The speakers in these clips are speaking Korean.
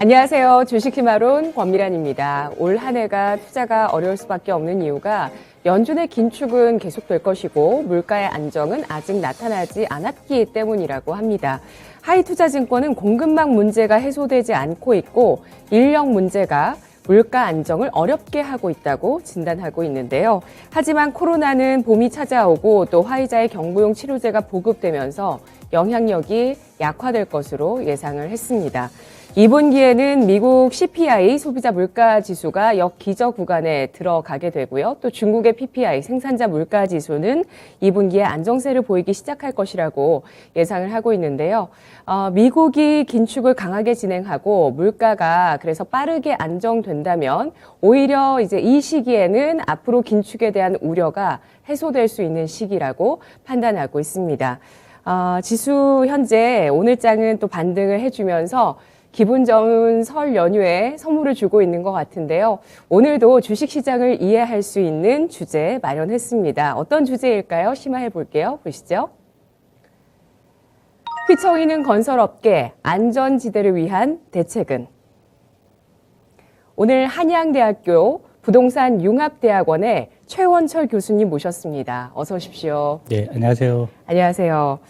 안녕하세요. 주식희마론 권미란입니다. 올 한 해가 투자가 어려울 수밖에 없는 이유가 연준의 긴축은 계속될 것이고 물가의 안정은 아직 나타나지 않았기 때문이라고 합니다. 하이투자증권은 공급망 문제가 해소되지 않고 있고 인력 문제가 물가 안정을 어렵게 하고 있다고 진단하고 있는데요. 하지만 코로나는 봄이 찾아오고 또 화이자의 경부용 치료제가 보급되면서 영향력이 약화될 것으로 예상을 했습니다. 2분기에는 미국 CPI 소비자 물가 지수가 역기저 구간에 들어가게 되고요. 또 중국의 PPI 생산자 물가 지수는 2분기에 안정세를 보이기 시작할 것이라고 예상을 하고 있는데요. 미국이 긴축을 강하게 진행하고 물가가 그래서 빠르게 안정된다면 오히려 이제 이 시기에는 앞으로 긴축에 대한 우려가 해소될 수 있는 시기라고 판단하고 있습니다. 지수 현재 오늘장은 또 반등을 해주면서 기분 좋은 설 연휴에 선물을 주고 있는 것 같은데요. 오늘도 주식시장을 이해할 수 있는 주제 마련했습니다. 어떤 주제일까요? 심화해 볼게요. 보시죠. 휘청이는 건설업계 안전지대를 위한 대책은? 오늘 한양대학교 부동산 융합대학원의 최원철 교수님 모셨습니다. 어서 오십시오. 네, 안녕하세요. 안녕하세요.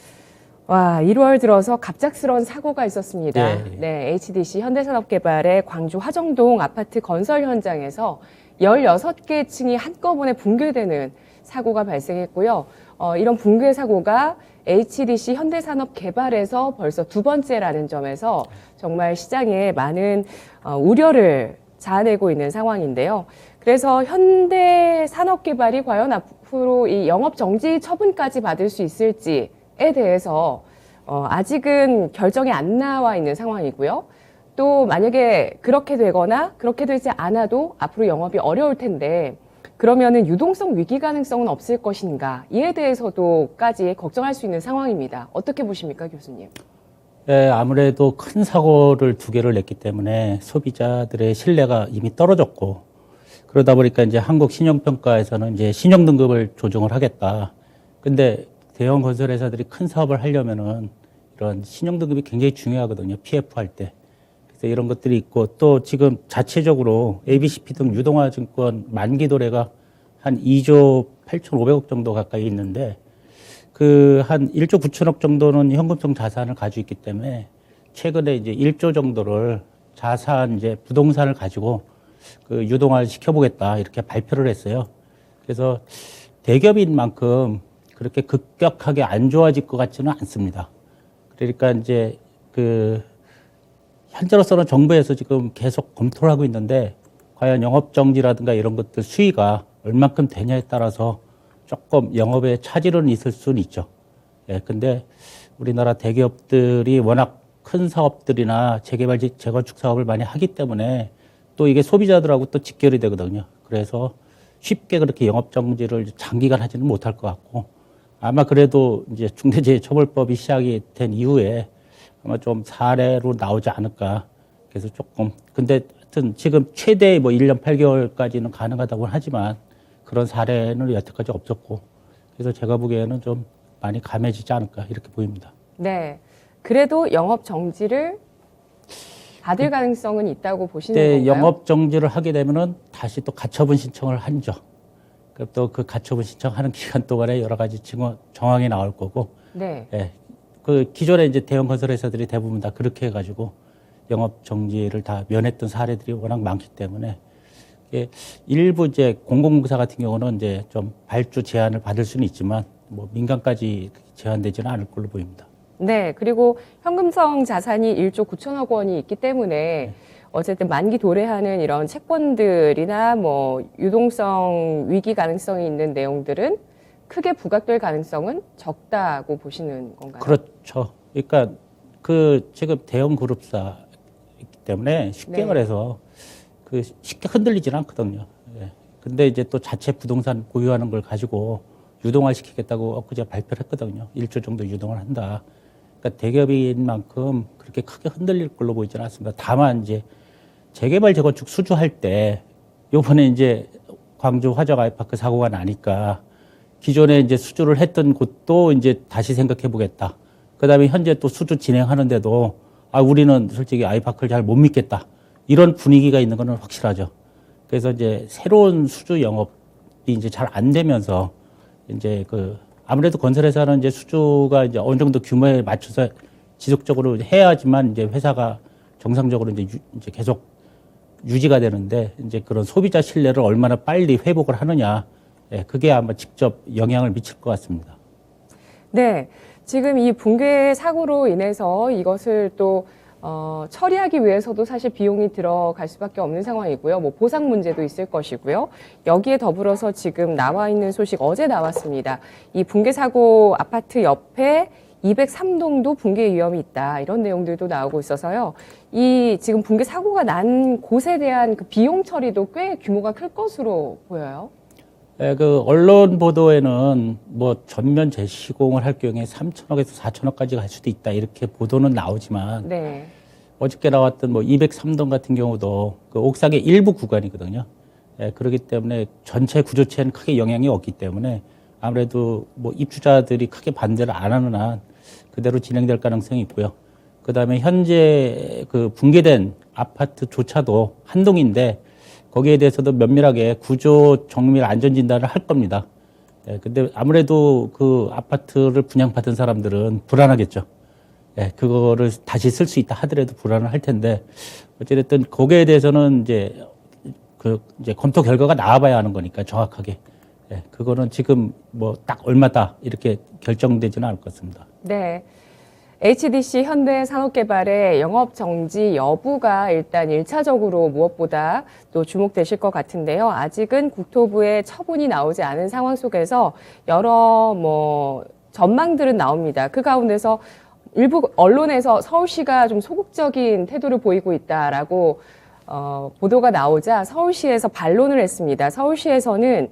와, 1월 들어서 갑작스러운 사고가 있었습니다. 네. 네, HDC 현대산업개발의 광주 화정동 아파트 건설 현장에서 16개 층이 한꺼번에 붕괴되는 사고가 발생했고요. 이런 붕괴 사고가 HDC 현대산업개발에서 벌써 두 번째라는 점에서 정말 시장에 많은 우려를 자아내고 있는 상황인데요. 그래서 현대산업개발이 과연 앞으로 이 영업정지 처분까지 받을 수 있을지 에 대해서 아직은 결정이 안 나와 있는 상황이고요. 또 만약에 그렇게 되거나 그렇게 되지 않아도 앞으로 영업이 어려울 텐데 그러면은 유동성 위기 가능성은 없을 것인가 이에 대해서도까지 걱정할 수 있는 상황입니다. 어떻게 보십니까, 교수님? 네, 아무래도 큰 사고를 두 개를 냈기 때문에 소비자들의 신뢰가 이미 떨어졌고 그러다 보니까 이제 한국신용평가에서는 이제 신용등급을 조정을 하겠다. 근데 대형 건설회사들이 큰 사업을 하려면은 이런 신용등급이 굉장히 중요하거든요. PF 할 때. 그래서 이런 것들이 있고 또 지금 자체적으로 ABCP 등 유동화증권 만기 도래가 한 2조 8,500억 정도 가까이 있는데 그 한 1조 9천억 정도는 현금성 자산을 가지고 있기 때문에 최근에 이제 1조 정도를 자산 이제 부동산을 가지고 그 유동화를 시켜보겠다 이렇게 발표를 했어요. 그래서 대기업인 만큼 그렇게 급격하게 안 좋아질 것 같지는 않습니다. 그러니까 이제 현재로서는 정부에서 지금 계속 검토를 하고 있는데 과연 영업정지라든가 이런 것들 수위가 얼만큼 되냐에 따라서 조금 영업에 차질은 있을 수는 있죠. 예, 근데 우리나라 대기업들이 워낙 큰 사업들이나 재개발, 재건축 사업을 많이 하기 때문에 또 이게 소비자들하고 또 직결이 되거든요. 그래서 쉽게 그렇게 영업정지를 장기간 하지는 못할 것 같고 아마 그래도 이제 중대재해처벌법이 시작이 된 이후에 아마 좀 사례로 나오지 않을까. 그래서 조금. 근데 하여튼 지금 최대 뭐 1년 8개월까지는 가능하다고 하지만 그런 사례는 여태까지 없었고. 그래서 제가 보기에는 좀 많이 감해지지 않을까. 이렇게 보입니다. 네. 그래도 영업 정지를 받을 가능성은 있다고 보시는 건가요? 영업 정지를 하게 되면은 다시 또 가처분 신청을 하죠. 또 그 가처분 신청하는 기간 동안에 여러 가지 정황이 나올 거고. 네. 예. 그 기존에 이제 대형 건설 회사들이 대부분 다 그렇게 해가지고 영업 정지를 다 면했던 사례들이 워낙 많기 때문에 일부 이제 공공부사 같은 경우는 이제 좀 발주 제한을 받을 수는 있지만 뭐 민간까지 제한되지는 않을 걸로 보입니다. 네. 그리고 현금성 자산이 1조 9천억 원이 있기 때문에 어쨌든 만기 도래하는 이런 채권들이나 뭐 유동성 위기 가능성이 있는 내용들은 크게 부각될 가능성은 적다고 보시는 건가요? 그렇죠. 그러니까 지금 대형 그룹사이기 때문에 쉽게 네. 말해서 쉽게 흔들리지는 않거든요. 예. 근데 이제 또 자체 부동산 보유하는 걸 가지고 유동화 시키겠다고 엊그제 발표를 했거든요. 1조 정도 유동을 한다. 그러니까 대기업인 만큼 그렇게 크게 흔들릴 걸로 보이지는 않습니다. 다만 이제 재개발 재건축 수주할 때 요번에 이제 광주 화정 아이파크 사고가 나니까 기존에 이제 수주를 했던 곳도 이제 다시 생각해 보겠다. 그 다음에 현재 또 수주 진행하는데도 우리는 솔직히 아이파크를 잘 못 믿겠다. 이런 분위기가 있는 거는 확실하죠. 그래서 이제 새로운 수주 영업이 이제 잘 안 되면서 이제 아무래도 건설회사는 이제 수주가 이제 어느 정도 규모에 맞춰서 지속적으로 해야지만 이제 회사가 정상적으로 이제 계속 유지가 되는데 이제 그런 소비자 신뢰를 얼마나 빨리 회복을 하느냐. 예, 그게 아마 직접 영향을 미칠 것 같습니다. 네. 지금 이 붕괴 사고로 인해서 이것을 또 처리하기 위해서도 사실 비용이 들어갈 수밖에 없는 상황이고요. 뭐 보상 문제도 있을 것이고요. 여기에 더불어서 지금 나와 있는 소식 어제 나왔습니다. 이 붕괴 사고 아파트 옆에 203동도 붕괴 위험이 있다. 이런 내용들도 나오고 있어서요. 이 지금 붕괴 사고가 난 곳에 대한 그 비용 처리도 꽤 규모가 클 것으로 보여요. 예, 언론 보도에는 뭐 전면 재시공을 할 경우에 3천억에서 4천억까지 갈 수도 있다. 이렇게 보도는 나오지만 네. 어저께 나왔던 뭐 203동 같은 경우도 그 옥상의 일부 구간이거든요. 예, 그렇기 때문에 전체 구조체는 크게 영향이 없기 때문에 아무래도 뭐 입주자들이 크게 반대를 안 하는 한 그대로 진행될 가능성이 있고요. 그 다음에 현재 그 붕괴된 아파트조차도 한 동인데 거기에 대해서도 면밀하게 구조 정밀 안전 진단을 할 겁니다. 예, 근데 아무래도 그 아파트를 분양받은 사람들은 불안하겠죠. 예, 그거를 다시 쓸 수 있다 하더라도 불안을 할 텐데 어찌됐든 거기에 대해서는 이제 이제 검토 결과가 나와봐야 하는 거니까 정확하게. 예, 그거는 지금 뭐 딱 얼마다 이렇게 결정되지는 않을 것 같습니다. 네. HDC 현대산업개발의 영업 정지 여부가 일단 1차적으로 무엇보다 또 주목되실 것 같은데요. 아직은 국토부의 처분이 나오지 않은 상황 속에서 여러 전망들은 나옵니다. 그 가운데서 일부 언론에서 서울시가 좀 소극적인 태도를 보이고 있다라고 보도가 나오자 서울시에서 반론을 했습니다. 서울시에서는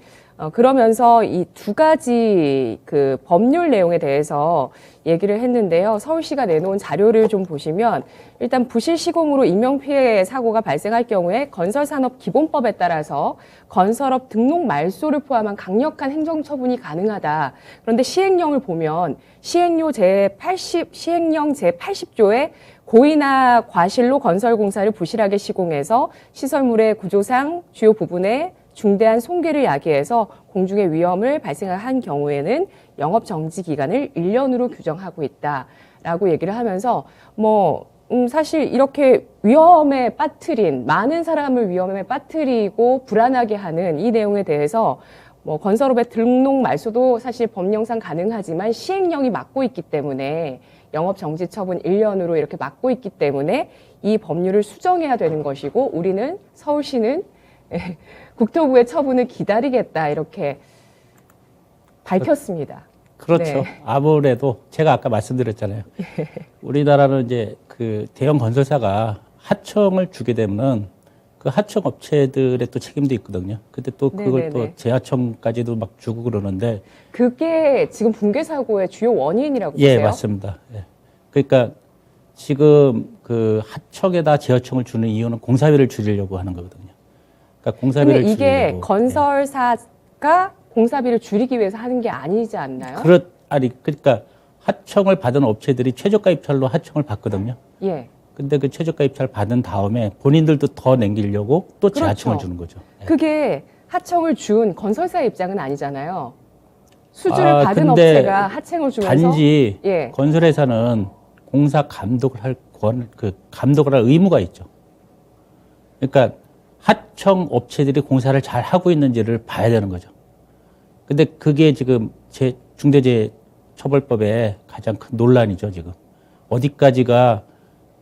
그러면서 이 두 가지 그 법률 내용에 대해서 얘기를 했는데요. 서울시가 내놓은 자료를 좀 보시면 일단 부실 시공으로 인명피해 사고가 발생할 경우에 건설산업기본법에 따라서 건설업 등록 말소를 포함한 강력한 행정처분이 가능하다. 그런데 시행령을 보면 시행령 제80조에 고의나 과실로 건설공사를 부실하게 시공해서 시설물의 구조상 주요 부분에 중대한 손괴를 야기해서 공중의 위험을 발생한 경우에는 영업 정지 기간을 1년으로 규정하고 있다라고 얘기를 하면서 사실 이렇게 위험에 빠뜨린 많은 사람을 위험에 빠뜨리고 불안하게 하는 이 내용에 대해서 건설업의 등록 말소도 사실 법령상 가능하지만 시행령이 막고 있기 때문에 영업 정지 처분 1년으로 이렇게 막고 있기 때문에 이 법률을 수정해야 되는 것이고 우리는 서울시는 국토부의 처분을 기다리겠다 이렇게 밝혔습니다. 그렇죠. 네. 아무래도 제가 아까 말씀드렸잖아요. 우리나라는 이제 그 대형 건설사가 하청을 주게 되면은 그 하청 업체들의 또 책임도 있거든요. 근데 또 그걸 또 재하청까지도 막 주고 그러는데 그게 지금 붕괴 사고의 주요 원인이라고 예, 보세요? 맞습니다. 예. 그러니까 지금 그 하청에다 재하청을 주는 이유는 공사비를 줄이려고 하는 거거든요. 그러니까 공사비를 근데 이게 줄이려고. 건설사가 공사비를 줄이기 위해서 하는 게 아니지 않나요? 그러니까 하청을 받은 업체들이 최저가 입찰로 하청을 받거든요. 예. 근데 그 최저가 입찰 받은 다음에 본인들도 더 남기려고 또 그렇죠. 재하청을 주는 거죠. 예. 그게 하청을 준 건설사의 입장은 아니잖아요. 수주를 받은 근데 업체가 하청을 주면서 단지 예. 건설회사는 공사 감독을 감독을 할 의무가 있죠. 그러니까 하청 업체들이 공사를 잘 하고 있는지를 봐야 되는 거죠. 근데 그게 지금 중대재해처벌법의 가장 큰 논란이죠, 지금. 어디까지가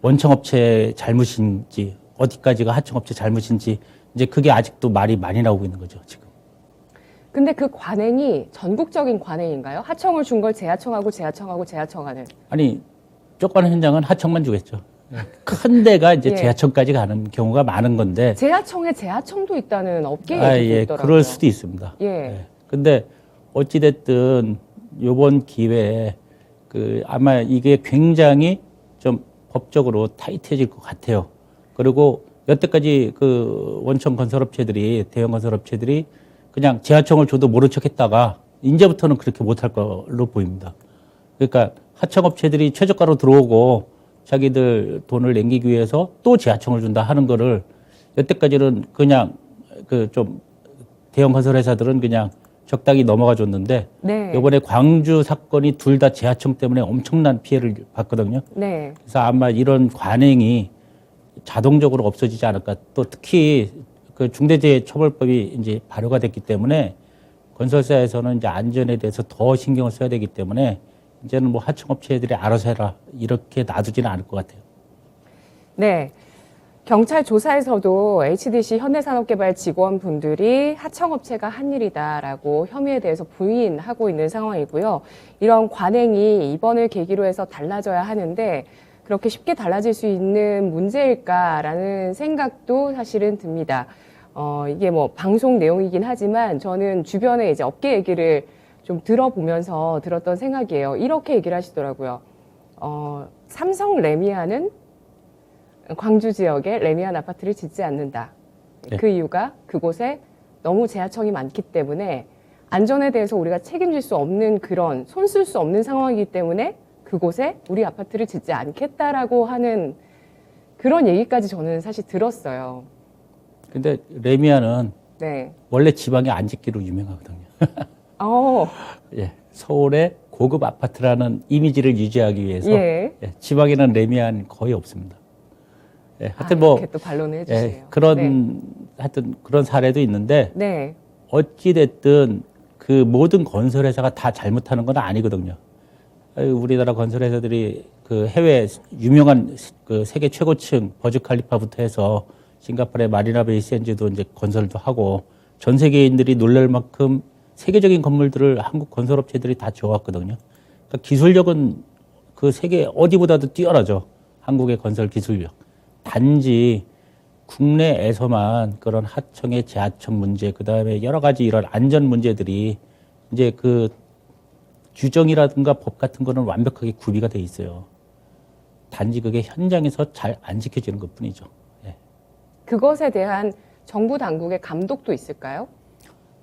원청업체 잘못인지, 어디까지가 하청업체 잘못인지, 이제 그게 아직도 말이 많이 나오고 있는 거죠, 지금. 근데 그 관행이 전국적인 관행인가요? 하청을 준 걸 재하청하고 재하청하고 재하청하는. 아니, 조그마한 현장은 하청만 주겠죠. 큰 데가 이제 예. 재하청까지 가는 경우가 많은 건데. 재하청에 재하청도 있다는 업계 얘기도 예, 있더라고요. 그럴 수도 있습니다. 예. 근데 어찌됐든 요번 기회에 아마 이게 굉장히 좀 법적으로 타이트해질 것 같아요. 그리고 여태까지 그 원청 건설업체들이, 대형 건설업체들이 그냥 재하청을 줘도 모른 척 했다가 이제부터는 그렇게 못할 걸로 보입니다. 그러니까 하청업체들이 최저가로 들어오고 자기들 돈을 남기기 위해서 또 재하청을 준다 하는 거를 여태까지는 그냥 그 좀 대형 건설 회사들은 그냥 적당히 넘어가 줬는데 네. 이번에 광주 사건이 둘 다 재하청 때문에 엄청난 피해를 봤거든요. 네. 그래서 아마 이런 관행이 자동적으로 없어지지 않을까. 또 특히 그 중대재해처벌법이 이제 발효가 됐기 때문에 건설사에서는 이제 안전에 대해서 더 신경을 써야 되기 때문에 이제는 뭐 하청업체들이 알아서 해라 이렇게 놔두지는 않을 것 같아요. 네. 경찰 조사에서도 HDC 현대산업개발 직원분들이 하청업체가 한 일이다라고 혐의에 대해서 부인하고 있는 상황이고요. 이런 관행이 이번을 계기로 해서 달라져야 하는데 그렇게 쉽게 달라질 수 있는 문제일까라는 생각도 사실은 듭니다. 이게 뭐 방송 내용이긴 하지만 저는 주변에 이제 업계 얘기를 좀 들어보면서 들었던 생각이에요. 이렇게 얘기를 하시더라고요. 삼성 레미안은 광주 지역에 레미안 아파트를 짓지 않는다. 네. 그 이유가 그곳에 너무 재하청이 많기 때문에 안전에 대해서 우리가 책임질 수 없는 그런 손 쓸 수 없는 상황이기 때문에 그곳에 우리 아파트를 짓지 않겠다라고 하는 그런 얘기까지 저는 사실 들었어요. 근데 레미안은 네. 원래 지방에 안 짓기로 유명하거든요. 예, 서울의 고급 아파트라는 이미지를 유지하기 위해서 예. 예, 지방에는 레미안 거의 없습니다. 예, 하여튼 이렇게 또 반론을 해주세요. 예, 그런 하여튼 그런 사례도 있는데 네. 어찌 됐든 그 모든 건설 회사가 다 잘못하는 건 아니거든요. 우리나라 건설 회사들이 그 해외 유명한 그 세계 최고층 버즈 칼리파부터 해서 싱가포르의 마리나 베이 샌즈도 이제 건설도 하고 전 세계인들이 놀랄 만큼 세계적인 건물들을 한국 건설업체들이 다 지어왔거든요. 그러니까 기술력은 그 세계 어디보다도 뛰어나죠. 한국의 건설 기술력. 단지 국내에서만 그런 하청의 재하청 문제, 그 다음에 여러 가지 이런 안전 문제들이 이제 그 규정이라든가 법 같은 거는 완벽하게 구비가 돼 있어요. 단지 그게 현장에서 잘 안 지켜지는 것 뿐이죠. 예. 그것에 대한 정부 당국의 감독도 있을까요?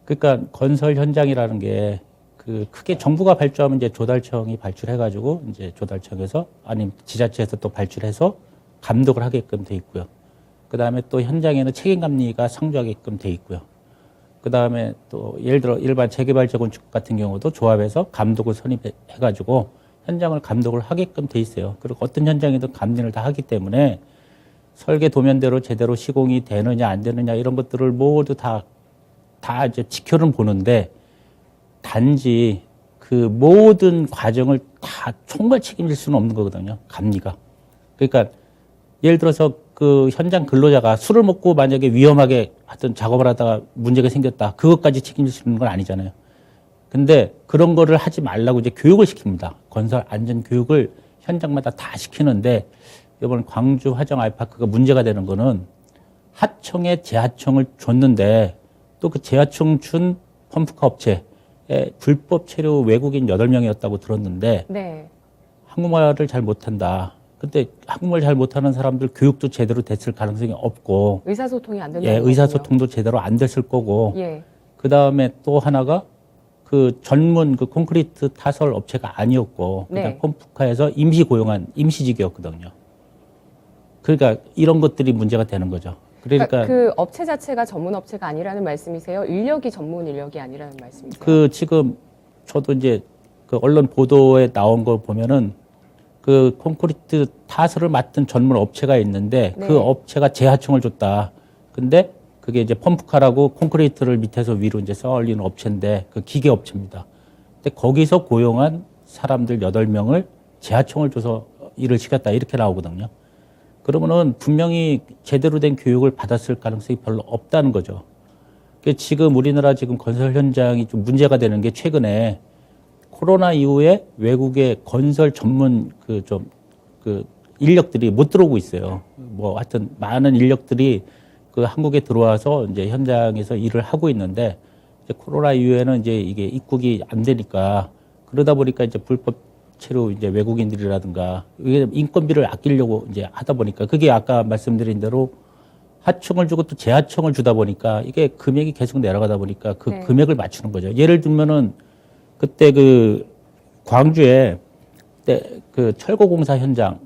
그러니까 건설 현장이라는 게 그 크게 정부가 발주하면 이제 조달청이 발주해가지고 이제 조달청에서 아니면 지자체에서 또 발주해서 감독을 하게끔 돼 있고요. 그 다음에 또 현장에는 책임감리가 상주하게끔 돼 있고요. 그 다음에 또 예를 들어 일반 재개발 재건축 같은 경우도 조합에서 감독을 선임해가지고 현장을 감독을 하게끔 돼 있어요. 그리고 어떤 현장에도 감리를 다 하기 때문에 설계 도면대로 제대로 시공이 되느냐 안 되느냐 이런 것들을 모두 다 이제 지켜는 보는데 단지 그 모든 과정을 다 총괄 책임질 수는 없는 거거든요. 감리가. 그러니까 예를 들어서 그 현장 근로자가 술을 먹고 만약에 위험하게 하여튼 작업을 하다가 문제가 생겼다. 그것까지 책임질 수 있는 건 아니잖아요. 근데 그런 거를 하지 말라고 이제 교육을 시킵니다. 건설 안전 교육을 현장마다 다 시키는데 이번 광주 화정 아이파크가 문제가 되는 거는 하청에 재하청을 줬는데 또 그 재하청 준 펌프카 업체에 불법 체류 외국인 8명이었다고 들었는데 네. 한국말을 잘 못한다. 근데 한국말 잘 못하는 사람들 교육도 제대로 됐을 가능성이 없고 의사소통이 안 된다는 예, 거군요. 의사소통도 제대로 안 됐을 거고 예. 그 다음에 또 하나가 그 전문 그 콘크리트 타설 업체가 아니었고 그냥 네. 펌프카에서 임시 고용한 임시직이었거든요. 그러니까 이런 것들이 문제가 되는 거죠. 그러니까 그 업체 자체가 전문 업체가 아니라는 말씀이세요? 인력이 전문 인력이 아니라는 말씀이세요? 그 지금 저도 이제 그 언론 보도에 나온 걸 보면은 그 콘크리트 타설을 맡은 전문 업체가 있는데 네. 그 업체가 재하청을 줬다. 근데 그게 이제 펌프카라고 콘크리트를 밑에서 위로 이제 쌓아 올리는 업체인데 그 기계 업체입니다. 근데 거기서 고용한 사람들 8명을 재하청을 줘서 일을 시켰다. 이렇게 나오거든요. 그러면은 분명히 제대로 된 교육을 받았을 가능성이 별로 없다는 거죠. 지금 우리나라 지금 건설 현장이 좀 문제가 되는 게 최근에 코로나 이후에 외국의 건설 전문 그 인력들이 못 들어오고 있어요. 뭐 하여튼 많은 인력들이 그 한국에 들어와서 이제 현장에서 일을 하고 있는데 이제 코로나 이후에는 이제 이게 입국이 안 되니까 그러다 보니까 이제 불법 체류 이제 외국인들이라든가 이게 인건비를 아끼려고 이제 하다 보니까 그게 아까 말씀드린 대로 하청을 주고 또 재하청을 주다 보니까 이게 금액이 계속 내려가다 보니까 그 네. 금액을 맞추는 거죠. 예를 들면은 그때 그 광주에 그때 그 철거공사 현장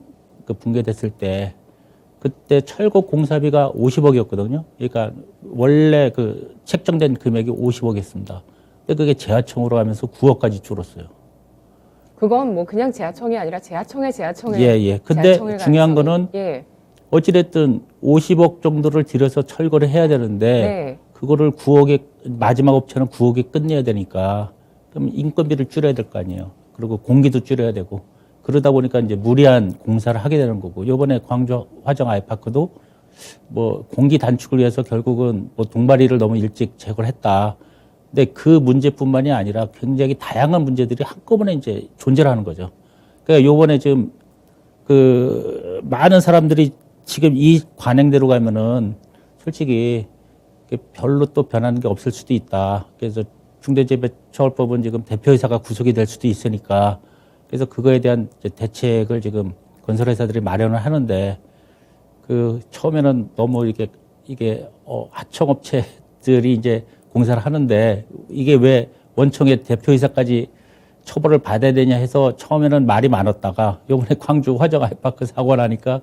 아이파크 붕괴됐을 때 그때 철거 공사비가 50억이었거든요. 그러니까 원래 그 책정된 금액이 50억이었습니다. 근데 그게 지하청으로 가면서 9억까지 줄었어요. 그건 뭐 그냥 지하청이 아니라 지하청의 예. 근데 지하청일 중요한 가능성이- 거는 예. 어찌됐든 50억 정도를 들여서 철거를 해야 되는데 네. 그거를 9억에 마지막 업체는 9억에 끝내야 되니까 그럼 인건비를 줄여야 될 거 아니에요. 그리고 공기도 줄여야 되고 그러다 보니까 이제 무리한 공사를 하게 되는 거고 요번에 광주 화정 아이파크도 뭐 공기 단축을 위해서 결국은 뭐 동바리를 너무 일찍 제거를 했다. 근데 그 문제뿐만이 아니라 굉장히 다양한 문제들이 한꺼번에 이제 존재를 하는 거죠. 그러니까 요번에 지금 그 많은 사람들이 지금 이 관행대로 가면은 솔직히 별로 또 변하는 게 없을 수도 있다. 그래서 중대재해처벌법은 지금 대표이사가 구속이 될 수도 있으니까 그래서 그거에 대한 이제 대책을 지금 건설회사들이 마련을 하는데 그 처음에는 너무 이게 하청업체들이 이제 공사를 하는데 이게 왜 원청의 대표이사까지 처벌을 받아야 되냐 해서 처음에는 말이 많았다가 이번에 광주 화정 아이파크 사고 나니까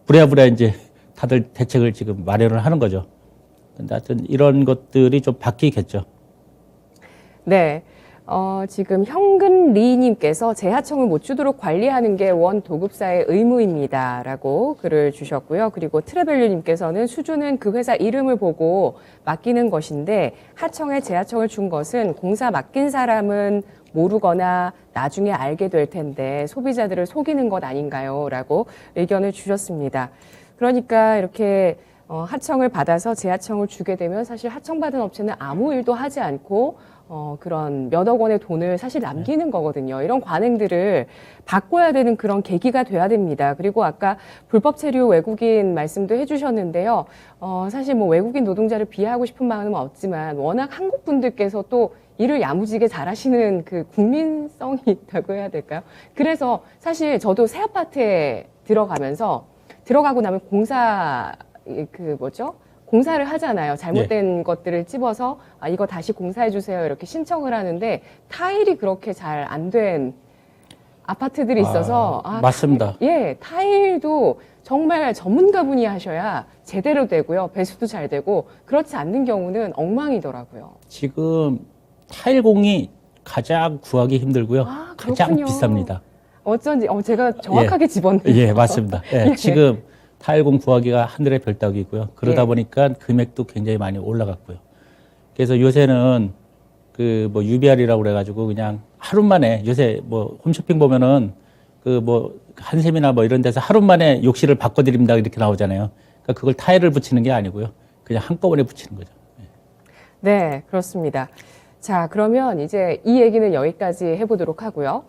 부랴부랴 이제 다들 대책을 지금 마련을 하는 거죠. 근데 하여튼 이런 것들이 좀 바뀌겠죠. 네. 지금 현근리님께서 재하청을 못 주도록 관리하는 게 원 도급사의 의무입니다라고 글을 주셨고요. 그리고 트레벨류님께서는 수주는 그 회사 이름을 보고 맡기는 것인데 하청에 재하청을 준 것은 공사 맡긴 사람은 모르거나 나중에 알게 될 텐데 소비자들을 속이는 것 아닌가요?라고 의견을 주셨습니다. 그러니까 이렇게 하청을 받아서 재하청을 주게 되면 사실 하청받은 업체는 아무 일도 하지 않고 그런 몇억 원의 돈을 사실 남기는 거거든요. 이런 관행들을 바꿔야 되는 그런 계기가 돼야 됩니다. 그리고 아까 불법 체류 외국인 말씀도 해주셨는데요. 사실 뭐 외국인 노동자를 비하하고 싶은 마음은 없지만 워낙 한국 분들께서 또 일을 야무지게 잘하시는 그 국민성이 있다고 해야 될까요? 그래서 사실 저도 새 아파트에 들어가고 나면 공사를 하잖아요. 잘못된 것들을 찝어서 이거 다시 공사해 주세요 이렇게 신청을 하는데 타일이 그렇게 잘 안 된 아파트들이 있어서 맞습니다. 타일도 정말 전문가분이 하셔야 제대로 되고요. 배수도 잘 되고 그렇지 않는 경우는 엉망이더라고요. 지금 타일공이 가장 구하기 힘들고요. 가장 그렇군요. 비쌉니다. 어쩐지 제가 정확하게 집었네요. 예, 맞습니다. 예, 지금 타일공 구하기가 하늘의 별 따기고요. 그러다 보니까 금액도 굉장히 많이 올라갔고요. 그래서 요새는 그 뭐 UBR이라고 그래가지고 그냥 하루 만에 요새 뭐 홈쇼핑 보면은 그 뭐 한샘이나 뭐 이런 데서 하루 만에 욕실을 바꿔드립니다 이렇게 나오잖아요. 그러니까 그걸 타일을 붙이는 게 아니고요. 그냥 한꺼번에 붙이는 거죠. 네, 그렇습니다. 자, 그러면 이제 이 얘기는 여기까지 해보도록 하고요.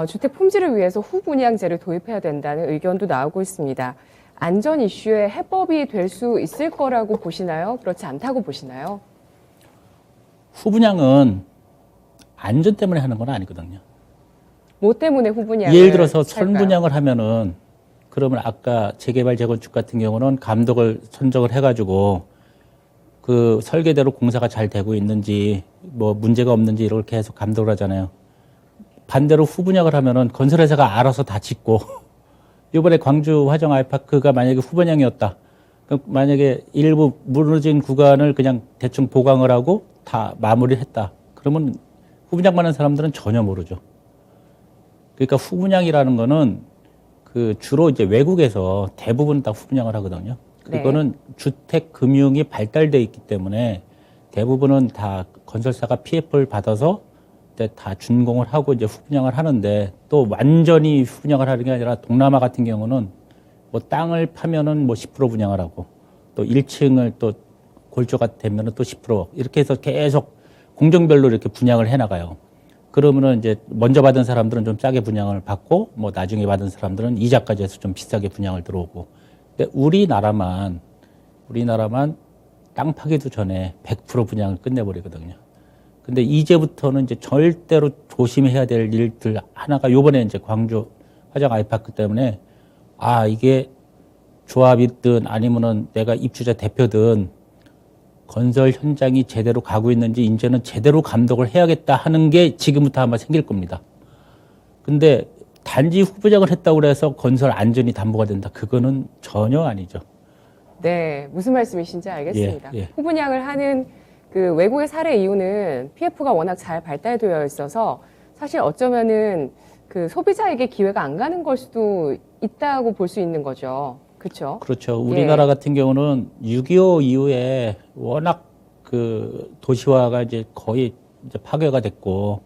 주택 품질을 위해서 후분양제를 도입해야 된다는 의견도 나오고 있습니다. 안전 이슈의 해법이 될 수 있을 거라고 보시나요? 그렇지 않다고 보시나요? 후분양은 안전 때문에 하는 건 아니거든요. 뭐 때문에 후분양을 예를 들어서 할까요? 선분양을 하면은 그러면 아까 재개발 재건축 같은 경우는 감독을 선정을 해가지고 그 설계대로 공사가 잘 되고 있는지 뭐 문제가 없는지 이렇게 계속 감독을 하잖아요. 반대로 후분양을 하면은 건설회사가 알아서 다 짓고 이번에 광주 화정 아이파크가 만약에 후분양이었다. 그럼 만약에 일부 무너진 구간을 그냥 대충 보강을 하고 다 마무리를 했다. 그러면 후분양 받는 사람들은 전혀 모르죠. 그러니까 후분양이라는 거는 그 주로 이제 외국에서 대부분 다 후분양을 하거든요. 그거는 주택 금융이 발달돼 있기 때문에 대부분은 다 건설사가 PF를 받아서 다 준공을 하고 이제 후분양을 하는데 또 완전히 후분양을 하는 게 아니라 동남아 같은 경우는 뭐 땅을 파면은 뭐 10% 분양을 하고 또 1층을 또 골조가 되면은 또 10% 이렇게 해서 계속 공정별로 이렇게 분양을 해 나가요. 그러면은 이제 먼저 받은 사람들은 좀 싸게 분양을 받고 뭐 나중에 받은 사람들은 이자까지 해서 좀 비싸게 분양을 들어오고. 근데 우리나라만 땅 파기도 전에 100% 분양을 끝내버리거든요. 근데 이제부터는 이제 절대로 조심해야 될 일들 하나가 요번에 이제 광주 화정 아이파크 때문에 이게 조합이든 아니면은 내가 입주자 대표든 건설 현장이 제대로 가고 있는지 이제는 제대로 감독을 해야겠다 하는 게 지금부터 아마 생길 겁니다. 근데 단지 후보작을 했다고 그래서 건설 안전이 담보가 된다. 그거는 전혀 아니죠. 네, 무슨 말씀이신지 알겠습니다. 예, 예. 후분양을 하는 그 외국의 사례 이유는 PF가 워낙 잘 발달되어 있어서 사실 어쩌면은 그 소비자에게 기회가 안 가는 걸 수도 있다고 볼 수 있는 거죠. 그렇죠? 그렇죠. 우리나라 예. 같은 경우는 6.25 이후에 워낙 그 도시화가 이제 거의 이제 파괴가 됐고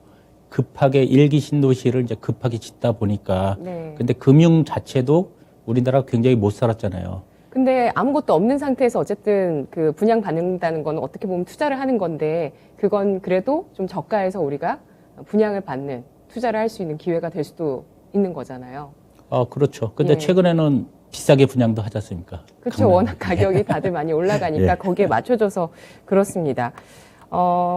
급하게 일기 신도시를 이제 급하게 짓다 보니까 네. 근데 금융 자체도 우리나라가 굉장히 못 살았잖아요. 근데 아무것도 없는 상태에서 어쨌든 그 분양 받는다는 건 어떻게 보면 투자를 하는 건데 그건 그래도 좀 저가에서 우리가 분양을 받는 투자를 할 수 있는 기회가 될 수도 있는 거잖아요. 그렇죠. 근데 예. 최근에는 비싸게 분양도 하지 않습니까? 그렇죠. 강남. 워낙 가격이 다들 많이 올라가니까 예. 거기에 맞춰줘서 그렇습니다.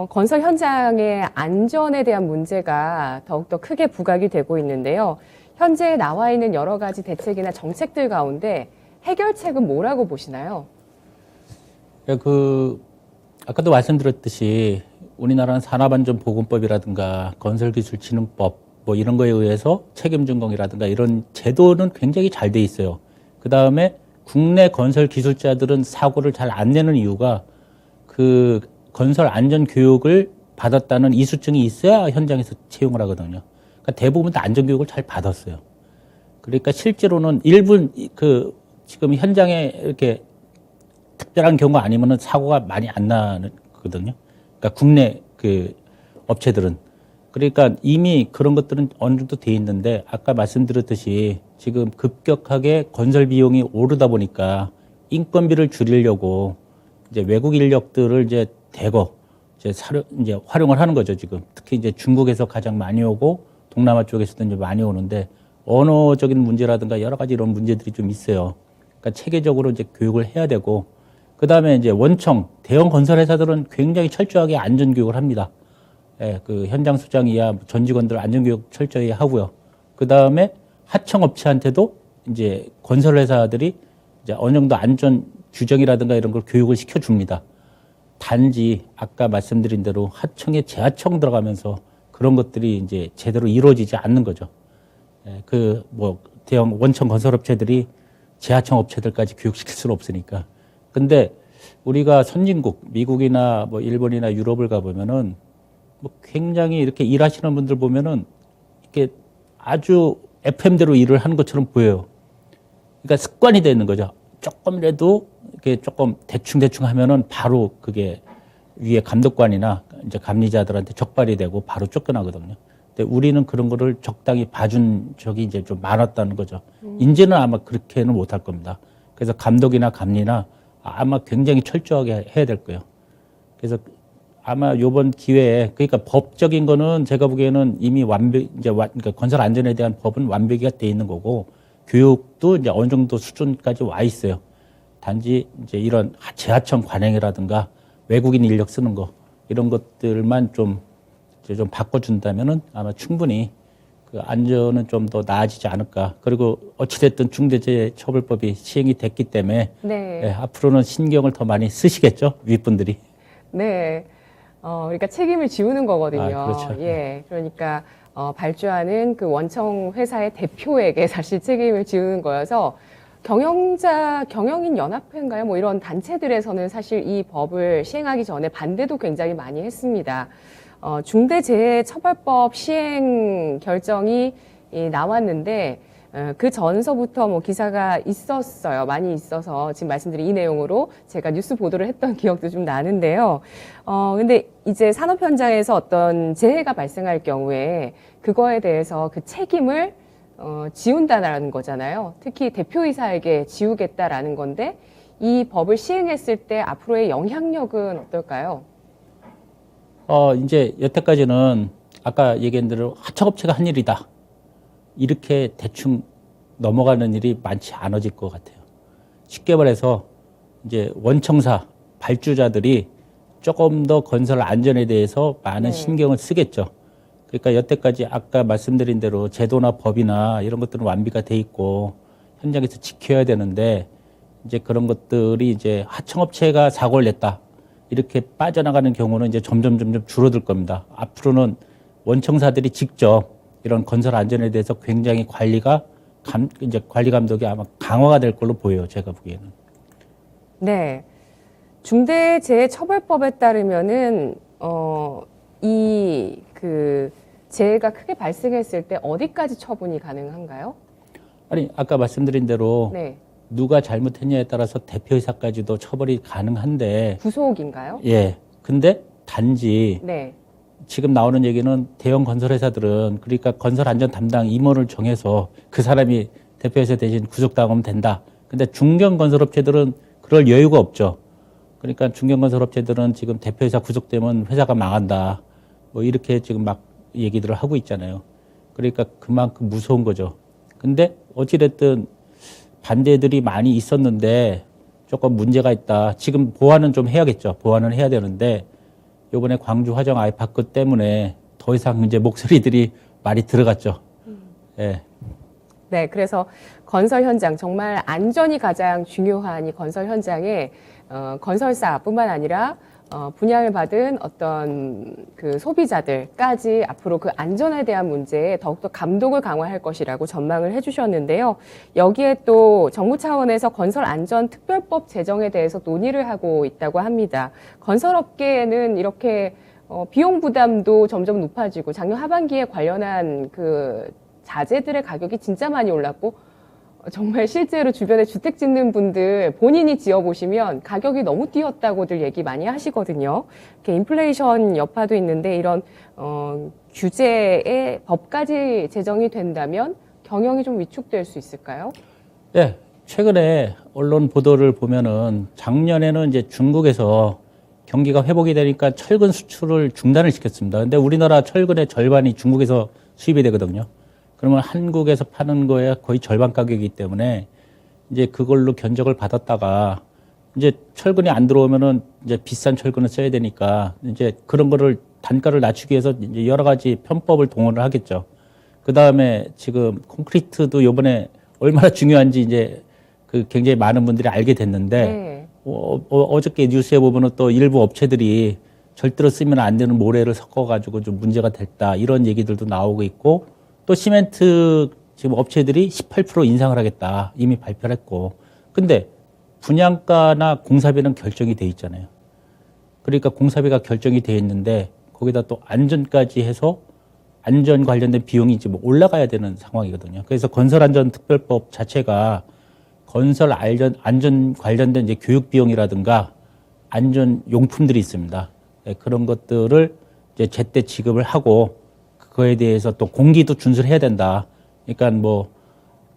건설 현장의 안전에 대한 문제가 더욱더 크게 부각이 되고 있는데요. 현재 나와 있는 여러 가지 대책이나 정책들 가운데 해결책은 뭐라고 보시나요? 아까도 말씀드렸듯이 우리나라는 산업안전보건법이라든가 건설기술진흥법 뭐 이런 거에 의해서 책임준공이라든가 이런 제도는 굉장히 잘 돼 있어요. 그 다음에 국내 건설 기술자들은 사고를 잘 안 내는 이유가 그 건설 안전 교육을 받았다는 이수증이 있어야 현장에서 채용을 하거든요. 그러니까 대부분 다 안전 교육을 잘 받았어요. 그러니까 실제로는 지금 현장에 이렇게 특별한 경우 아니면은 사고가 많이 안 나거든요. 그러니까 국내 그 업체들은. 그러니까 이미 그런 것들은 어느 정도 돼 있는데 아까 말씀드렸듯이 지금 급격하게 건설 비용이 오르다 보니까 인건비를 줄이려고 이제 외국 인력들을 이제 이제 활용을 하는 거죠, 지금. 특히 이제 중국에서 가장 많이 오고 동남아 쪽에서도 이제 많이 오는데 언어적인 문제라든가 여러 가지 이런 문제들이 좀 있어요. 그러니까 체계적으로 이제 교육을 해야 되고 그다음에 이제 대형 건설 회사들은 굉장히 철저하게 안전 교육을 합니다. 예, 그 현장 소장 이하 전 직원들 안전 교육 철저히 하고요. 그다음에 하청 업체한테도 이제 건설 회사들이 이제 어느 정도 안전 규정이라든가 이런 걸 교육을 시켜 줍니다. 단지 아까 말씀드린 대로 하청에 재하청 들어가면서 그런 것들이 이제 제대로 이루어지지 않는 거죠. 예, 대형 원청 건설업체들이 재하청 업체들까지 교육시킬 수는 없으니까. 근데 우리가 선진국, 미국이나 뭐 일본이나 유럽을 가보면은 뭐 굉장히 이렇게 일하시는 분들 보면은 이렇게 아주 FM대로 일을 하는 것처럼 보여요. 그러니까 습관이 되는 거죠. 조금이라도 이렇게 조금 대충 하면은 바로 그게 위에 감독관이나 이제 감리자들한테 적발이 되고 바로 쫓겨나거든요. 근데 우리는 그런 거를 적당히 봐준 적이 이제 좀 많았다는 거죠. 이제는 아마 그렇게는 못할 겁니다. 그래서 감독이나 감리나 아마 굉장히 철저하게 해야 될 거예요. 그래서 아마 요번 기회에 그러니까 법적인 거는 제가 보기에는 이미 그러니까 건설 안전에 대한 법은 완벽히가 돼 있는 거고 교육도 이제 어느 정도 수준까지 와 있어요. 단지 이제 이런 재하청 관행이라든가 외국인 인력 쓰는 거 이런 것들만 좀 바꿔준다면은 아마 충분히 그 안전은 좀 더 나아지지 않을까. 그리고 어찌됐든 중대재해처벌법이 시행이 됐기 때문에 네. 예, 앞으로는 신경을 더 많이 쓰시겠죠, 윗분들이. 네. 그러니까 책임을 지우는 거거든요. 그렇죠. 예. 그러니까, 발주하는 그 원청 회사의 대표에게 사실 책임을 지우는 거여서 경영인 연합회인가요? 뭐 이런 단체들에서는 사실 이 법을 시행하기 전에 반대도 굉장히 많이 했습니다. 중대재해처벌법 시행 결정이 나왔는데 그 전서부터 뭐 기사가 있었어요. 많이 있어서 지금 말씀드린 이 내용으로 제가 뉴스 보도를 했던 기억도 좀 나는데요. 근데 이제 산업 현장에서 어떤 재해가 발생할 경우에 그거에 대해서 그 책임을 지운다라는 거잖아요. 특히 대표이사에게 지우겠다라는 건데 이 법을 시행했을 때 앞으로의 영향력은 어떨까요? 이제 여태까지는 아까 얘기한 대로 하청업체가 한 일이다. 이렇게 대충 넘어가는 일이 많지 않아질 것 같아요. 쉽게 말해서 이제 원청사, 발주자들이 조금 더 건설 안전에 대해서 많은 신경을 쓰겠죠. 그러니까 여태까지 아까 말씀드린 대로 제도나 법이나 이런 것들은 완비가 돼 있고 현장에서 지켜야 되는데 이제 그런 것들이 이제 하청업체가 사고를 냈다. 이렇게 빠져나가는 경우는 이제 점점 줄어들 겁니다. 앞으로는 원청사들이 직접 이런 건설 안전에 대해서 굉장히 이제 관리 감독이 아마 강화가 될 걸로 보여요. 제가 보기에는. 네. 중대재해처벌법에 따르면은 재해가 크게 발생했을 때 어디까지 처분이 가능한가요? 아니, 아까 말씀드린 대로 네. 누가 잘못했냐에 따라서 대표이사까지도 처벌이 가능한데, 구속인가요? 예. 근데 단지 네. 지금 나오는 얘기는 대형 건설회사들은 그러니까 건설 안전 담당 임원을 정해서 그 사람이 대표이사 대신 구속당하면 된다. 근데 중견 건설업체들은 그럴 여유가 없죠. 그러니까 중견 건설업체들은 지금 대표이사 구속되면 회사가 망한다. 뭐 이렇게 지금 막 얘기들을 하고 있잖아요. 그러니까 그만큼 무서운 거죠. 근데 어찌됐든 반대들이 많이 있었는데 조금 문제가 있다. 지금 보완은 좀 해야겠죠. 보완은 해야 되는데 요번에 광주 화정 아이파크 때문에 더 이상 이제 목소리들이 많이 들어갔죠. 예. 네, 그래서 건설 현장 정말 안전이 가장 중요한 이 건설 현장에 건설사뿐만 아니라 분양을 받은 어떤 그 소비자들까지 앞으로 그 안전에 대한 문제에 더욱더 감독을 강화할 것이라고 전망을 해주셨는데요. 여기에 또 정부 차원에서 건설안전특별법 제정에 대해서 논의를 하고 있다고 합니다. 건설업계에는 이렇게 비용 부담도 점점 높아지고 작년 하반기에 관련한 그 자재들의 가격이 진짜 많이 올랐고 정말 실제로 주변에 주택 짓는 분들 본인이 지어보시면 가격이 너무 뛰었다고들 얘기 많이 하시거든요. 이렇게 인플레이션 여파도 있는데 이런 규제의 법까지 제정이 된다면 경영이 좀 위축될 수 있을까요? 네, 최근에 언론 보도를 보면은 작년에는 이제 중국에서 경기가 회복이 되니까 철근 수출을 중단을 시켰습니다. 근데 우리나라 철근의 절반이 중국에서 수입이 되거든요. 그러면 한국에서 파는 거에 거의 절반 가격이기 때문에 이제 그걸로 견적을 받았다가 이제 철근이 안 들어오면은 이제 비싼 철근을 써야 되니까 이제 그런 거를 단가를 낮추기 위해서 이제 여러 가지 편법을 동원을 하겠죠. 그 다음에 지금 콘크리트도 요번에 얼마나 중요한지 이제 그 굉장히 많은 분들이 알게 됐는데 네. 어저께 뉴스에 보면은 또 일부 업체들이 절대로 쓰면 안 되는 모래를 섞어가지고 좀 문제가 됐다 이런 얘기들도 나오고 있고 또 시멘트 지금 업체들이 18% 인상을 하겠다 이미 발표를 했고 근데 분양가나 공사비는 결정이 돼 있잖아요. 그러니까 공사비가 결정이 돼 있는데 거기다 또 안전까지 해서 안전 관련된 비용이 지금 올라가야 되는 상황이거든요. 그래서 건설안전특별법 자체가 건설 안전 관련된 이제 교육 비용이라든가 안전 용품들이 있습니다. 네, 그런 것들을 이제 제때 지급을 하고 그거에 대해서 또 공기도 준수해야 된다. 그러니까 뭐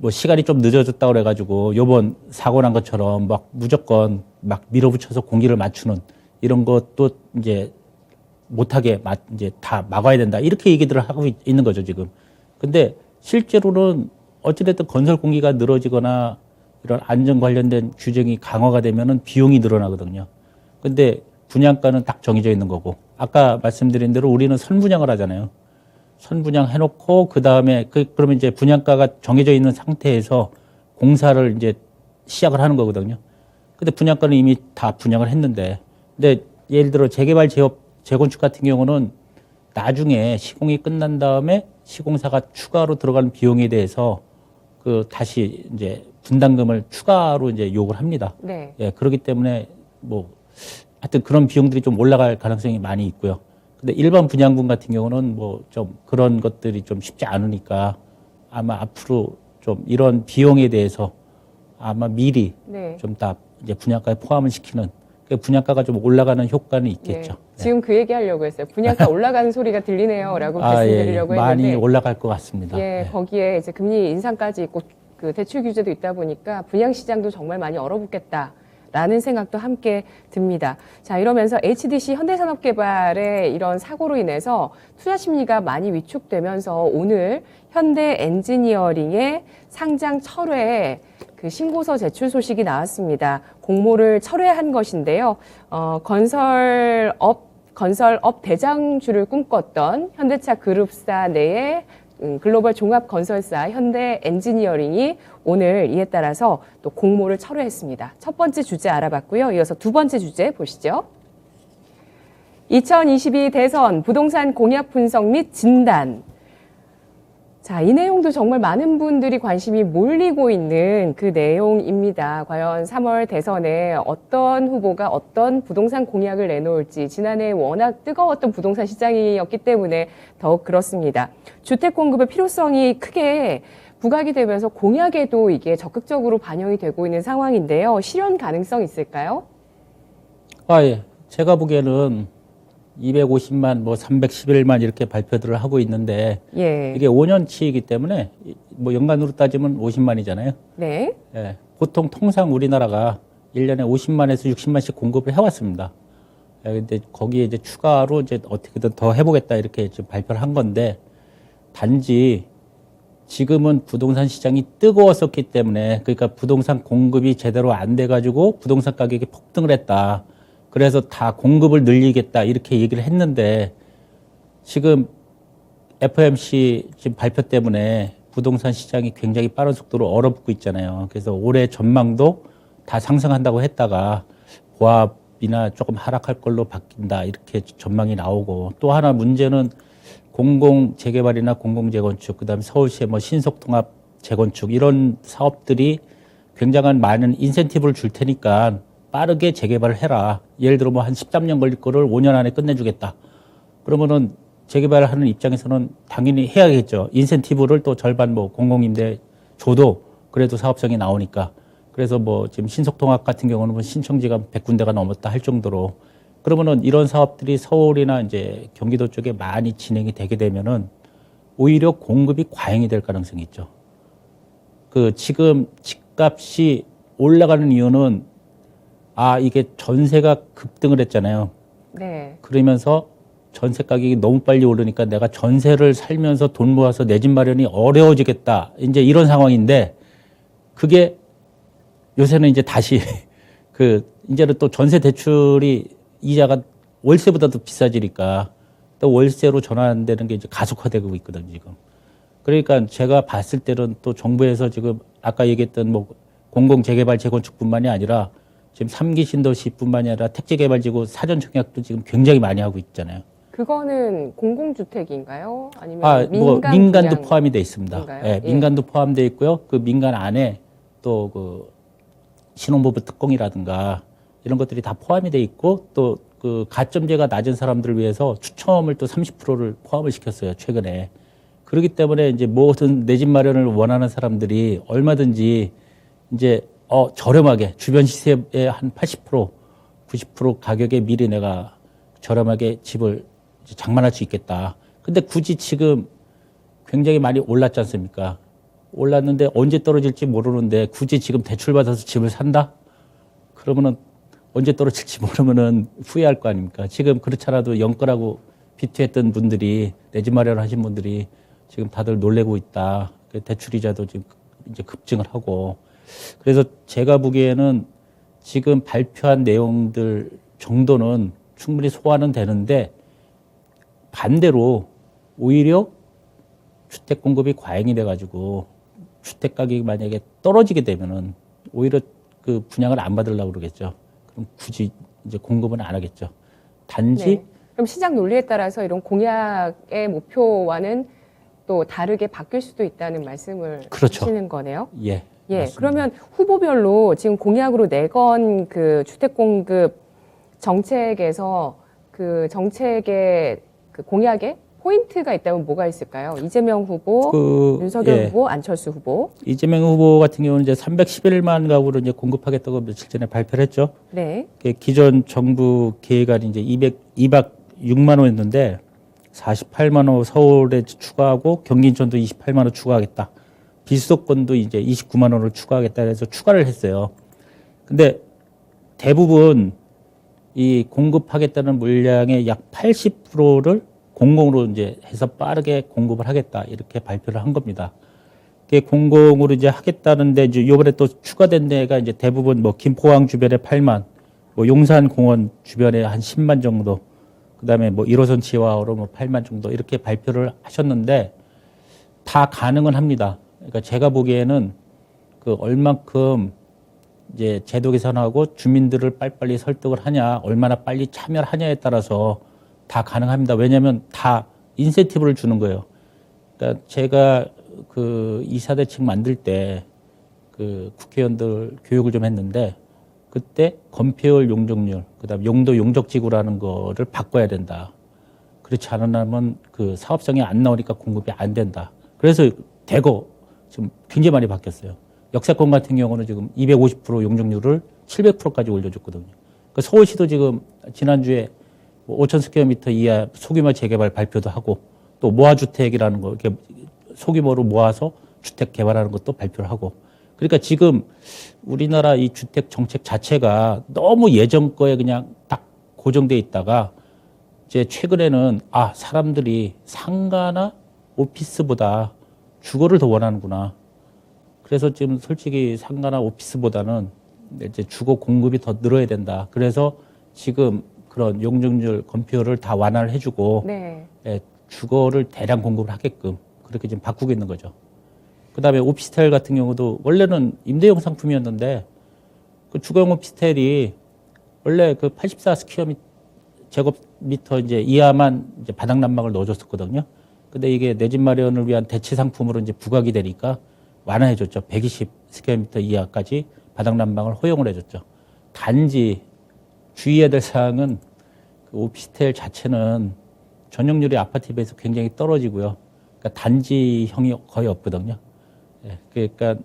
시간이 좀 늦어졌다 그래가지고 요번 사고 난 것처럼 막 무조건 막 밀어붙여서 공기를 맞추는 이런 것도 이제 못하게 이제 다 막아야 된다. 이렇게 얘기들을 하고 있는 거죠, 지금. 근데 실제로는 어찌됐든 건설 공기가 늘어지거나 이런 안전 관련된 규정이 강화가 되면은 비용이 늘어나거든요. 근데 분양가는 딱 정해져 있는 거고. 아까 말씀드린 대로 우리는 선분양을 하잖아요. 선분양 해놓고 그다음에 그러면 이제 분양가가 정해져 있는 상태에서 공사를 이제 시작을 하는 거거든요. 근데 분양가는 이미 다 분양을 했는데 근데 예를 들어 재개발 재건축 같은 경우는 나중에 시공이 끝난 다음에 시공사가 추가로 들어가는 비용에 대해서 그 다시 이제 분담금을 추가로 이제 요구를 합니다. 네. 예, 그렇기 때문에 뭐 하여튼 그런 비용들이 좀 올라갈 가능성이 많이 있고요. 근데 일반 분양분 같은 경우는 뭐 좀 그런 것들이 좀 쉽지 않으니까 아마 앞으로 좀 이런 비용에 대해서 아마 미리 네. 좀 다 이제 분양가에 포함을 시키는 분양가가 좀 올라가는 효과는 있겠죠. 네. 지금 그 얘기 하려고 했어요. 분양가 올라가는 소리가 들리네요라고 말씀드리려고 예, 많이 했는데 올라갈 것 같습니다. 예, 거기에 이제 금리 인상까지 있고 그 대출 규제도 있다 보니까 분양 시장도 정말 많이 얼어붙겠다라는 생각도 함께 듭니다. 자, 이러면서 HDC 현대산업개발의 이런 사고로 인해서 투자 심리가 많이 위축되면서 오늘 현대 엔지니어링의 상장 철회 그 신고서 제출 소식이 나왔습니다. 공모를 철회한 것인데요. 건설업 대장주를 꿈꿨던 현대차 그룹사 내의 글로벌 종합 건설사 현대 엔지니어링이 오늘 이에 따라서 또 공모를 철회했습니다. 첫 번째 주제 알아봤고요. 이어서 두 번째 주제 보시죠. 2022 대선 부동산 공약 분석 및 진단. 자, 이 내용도 정말 많은 분들이 관심이 몰리고 있는 그 내용입니다. 과연 3월 대선에 어떤 후보가 어떤 부동산 공약을 내놓을지 지난해 워낙 뜨거웠던 부동산 시장이었기 때문에 더욱 그렇습니다. 주택 공급의 필요성이 크게 부각이 되면서 공약에도 이게 적극적으로 반영이 되고 있는 상황인데요. 실현 가능성 있을까요? 예. 제가 보기에는 250만, 뭐 311만 이렇게 발표들을 하고 있는데 예. 이게 5년치이기 때문에 뭐 연간으로 따지면 50만이잖아요. 네. 예. 보통 통상 우리나라가 1년에 50만에서 60만씩 공급을 해왔습니다. 예, 근데 거기에 이제 추가로 이제 어떻게든 더 해보겠다 이렇게 지금 발표를 한 건데 단지 지금은 부동산 시장이 뜨거웠었기 때문에 그러니까 부동산 공급이 제대로 안 돼가지고 부동산 가격이 폭등을 했다. 그래서 다 공급을 늘리겠다 이렇게 얘기를 했는데 지금 FOMC 지금 발표 때문에 부동산 시장이 굉장히 빠른 속도로 얼어붙고 있잖아요. 그래서 올해 전망도 다 상승한다고 했다가 보합이나 조금 하락할 걸로 바뀐다 이렇게 전망이 나오고 또 하나 문제는 공공 재개발이나 공공 재건축 그다음에 서울시의 뭐 신속통합 재건축 이런 사업들이 굉장한 많은 인센티브를 줄 테니까 빠르게 재개발을 해라. 예를 들어 뭐 한 13년 걸릴 거를 5년 안에 끝내주겠다. 그러면은 재개발을 하는 입장에서는 당연히 해야겠죠. 인센티브를 또 절반 뭐 공공임대 줘도 그래도 사업성이 나오니까. 그래서 뭐 지금 신속통합 같은 경우는 뭐 신청지가 100군데가 넘었다 할 정도로 그러면은 이런 사업들이 서울이나 이제 경기도 쪽에 많이 진행이 되게 되면은 오히려 공급이 과잉이 될 가능성이 있죠. 그 지금 집값이 올라가는 이유는 이게 전세가 급등을 했잖아요. 네. 그러면서 전세 가격이 너무 빨리 오르니까 내가 전세를 살면서 돈 모아서 내 집 마련이 어려워지겠다. 이제 이런 상황인데 그게 요새는 이제 다시 이제는 또 전세 대출이 이자가 월세보다도 비싸지니까 또 월세로 전환되는 게 이제 가속화되고 있거든요, 지금. 그러니까 제가 봤을 때는 또 정부에서 지금 아까 얘기했던 뭐 공공 재개발 재건축뿐만이 아니라 지금 3기 신도시뿐만이 아니라 택지개발지구 사전 청약도 지금 굉장히 많이 하고 있잖아요. 그거는 공공주택인가요? 아니면 뭐 민간도 포함이 돼 있습니다. 예, 예. 민간도 포함되어 있고요. 그 민간 안에 또 그 신혼부부 특공이라든가 이런 것들이 다 포함이 돼 있고 또 그 가점제가 낮은 사람들을 위해서 추첨을 또 30%를 포함을 시켰어요. 최근에. 그렇기 때문에 이제 모든 내 집 마련을 원하는 사람들이 얼마든지 이제 저렴하게 주변 시세의 한 80%, 90% 가격에 미리 내가 저렴하게 집을 장만할 수 있겠다. 근데 굳이 지금 굉장히 많이 올랐지 않습니까? 올랐는데 언제 떨어질지 모르는데 굳이 지금 대출받아서 집을 산다? 그러면은 언제 떨어질지 모르면은 후회할 거 아닙니까? 지금 그렇지 않아도 영끌하고 비투했던 분들이 내 집 마련하신 분들이 지금 다들 놀래고 있다. 대출이자도 지금 이제 급증을 하고. 그래서 제가 보기에는 지금 발표한 내용들 정도는 충분히 소화는 되는데 반대로 오히려 주택 공급이 과잉이 돼가지고 주택 가격이 만약에 떨어지게 되면은 오히려 그 분양을 안 받으려고 그러겠죠. 그럼 굳이 이제 공급은 안 하겠죠. 단지 네. 그럼 시장 논리에 따라서 이런 공약의 목표와는 또 다르게 바뀔 수도 있다는 말씀을 그렇죠. 하시는 거네요. 예. 예. 맞습니다. 그러면 후보별로 지금 공약으로 내건 그 주택 공급 정책에서 그 정책의 그 공약에 포인트가 있다면 뭐가 있을까요? 이재명 후보, 윤석열 후보, 안철수 후보. 이재명 후보 같은 경우는 이제 311만 가구를 이제 공급하겠다고 며칠 전에 발표를 했죠. 네. 기존 정부 계획안이 이제 206만 호였는데 48만 호 서울에 추가하고 경기 인천도 28만 호 추가하겠다. 비수도권도 이제 29만 호를 추가하겠다 해서 추가를 했어요. 근데 대부분 이 공급하겠다는 물량의 약 80%를 공공으로 이제 해서 빠르게 공급을 하겠다 이렇게 발표를 한 겁니다. 그게 공공으로 이제 하겠다는데 이제 이번에 또 추가된 데가 이제 대부분 뭐 김포항 주변에 8만, 뭐 용산공원 주변에 한 10만 정도, 그다음에 뭐 1호선 지하화로 뭐 8만 정도 이렇게 발표를 하셨는데 다 가능은 합니다. 그러니까 제가 보기에는 그 얼만큼 이제 제도 개선하고 주민들을 빨리빨리 설득을 하냐, 얼마나 빨리 참여를 하냐에 따라서 다 가능합니다. 왜냐하면 다 인센티브를 주는 거예요. 그러니까 제가 그 이사대책 만들 때 그 국회의원들 교육을 좀 했는데 그때 건폐율 용적률, 그다음 용도 용적지구라는 거를 바꿔야 된다. 그렇지 않으면 그 사업성이 안 나오니까 공급이 안 된다. 그래서 대거 지금 굉장히 많이 바뀌었어요. 역세권 같은 경우는 지금 250% 용적률을 700%까지 올려줬거든요. 그 서울시도 지금 지난주에 5천 스퀘어미터 이하 소규모 재개발 발표도 하고 또 모아주택이라는 거 이렇게 소규모로 모아서 주택 개발하는 것도 발표를 하고 그러니까 지금 우리나라 이 주택 정책 자체가 너무 예전 거에 그냥 딱 고정돼 있다가 이제 최근에는 사람들이 상가나 오피스보다 주거를 더 원하는구나. 그래서 지금 솔직히 상가나 오피스보다는 이제 주거 공급이 더 늘어야 된다. 그래서 지금 그런 용적률 건폐율을 다 완화를 해주고 네. 주거를 대량 공급을 하게끔 그렇게 지금 바꾸고 있는 거죠. 그다음에 오피스텔 같은 경우도 원래는 임대용 상품이었는데 그 주거용 오피스텔이 원래 그 84 스퀘어 제곱미터 이제 이하만 이제 바닥 난방을 넣어줬었거든요. 근데 이게 내 집 마련을 위한 대체 상품으로 이제 부각이 되니까 완화해줬죠. 120 스퀘어미터 이하까지 바닥 난방을 허용을 해줬죠. 단지 주의해야 될 사항은 그 오피스텔 자체는 전용률이 아파트에 비해서 굉장히 떨어지고요. 그러니까 단지형이 거의 없거든요. 그러니까